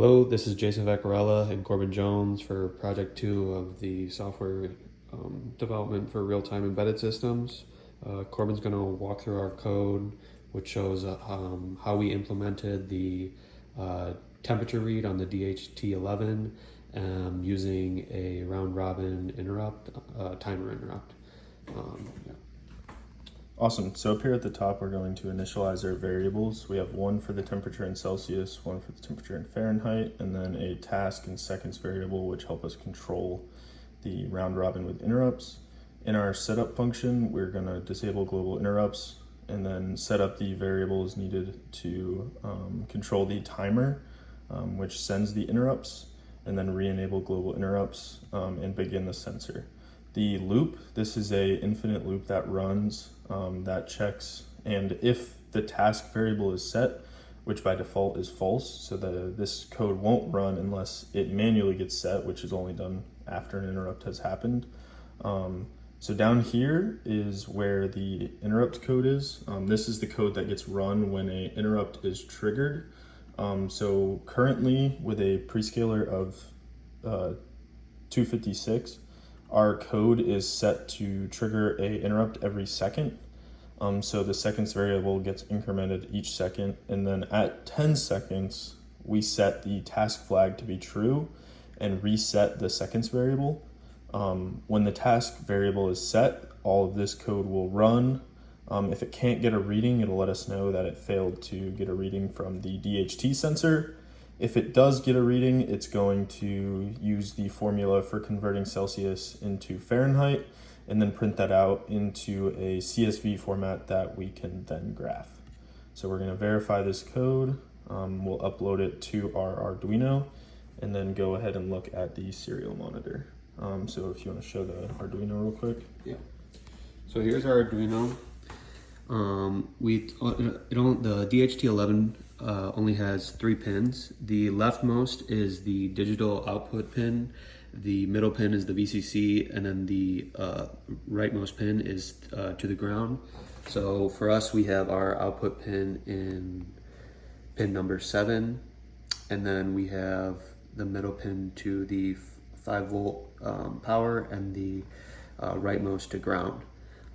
Hello, this is Jason Vaccarella and Corbin Jones for Project 2 of the software development for real-time embedded systems. Corbin's going to walk through our code, which shows how we implemented the temperature read on the DHT11 using a round-robin interrupt, timer interrupt. Yeah. Awesome. So up here at the top, we're going to initialize our variables. We have one for the temperature in Celsius, one for the temperature in Fahrenheit, and then a task and seconds variable, which help us control the round robin with interrupts. In our setup function, we're going to disable global interrupts and then set up the variables needed to control the timer, which sends the interrupts, and then re-enable global interrupts and begin the sensor. The loop, this is a infinite loop that runs, that checks, and if the task variable is set, which by default is false, so this code won't run unless it manually gets set, which is only done after an interrupt has happened. So down here is where the interrupt code is. This is the code that gets run when an interrupt is triggered. So currently with a prescaler of 256, our code is set to trigger a interrupt every second. So the seconds variable gets incremented each second, and then at 10 seconds, we set the task flag to be true and reset the seconds variable. When the task variable is set, all of this code will run. If it can't get a reading, it'll let us know that it failed to get a reading from the DHT sensor. If it does get a reading, it's going to use the formula for converting Celsius into Fahrenheit and then print that out into a CSV format that we can then graph. So we're going to verify this code. We'll upload it to our Arduino and then go ahead and look at the serial monitor. So if you want to show the Arduino real quick. Yeah. So here's our Arduino. The DHT11 only has 3 pins. The leftmost is the digital output pin, the middle pin is the VCC, and then the rightmost pin is to the ground. So for us, we have our output pin in pin number 7, and then we have the middle pin to the 5-volt power and the rightmost to ground.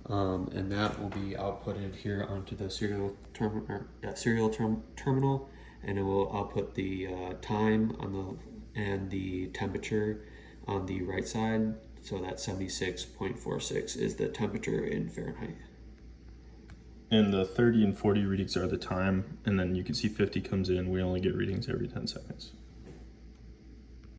And that will be outputted here onto the serial terminal, and it will output the time on and the temperature on the right side. So that 76.46 is the temperature in Fahrenheit. And the 30 and 40 readings are the time, and then you can see 50 comes in. We only get readings every 10 seconds.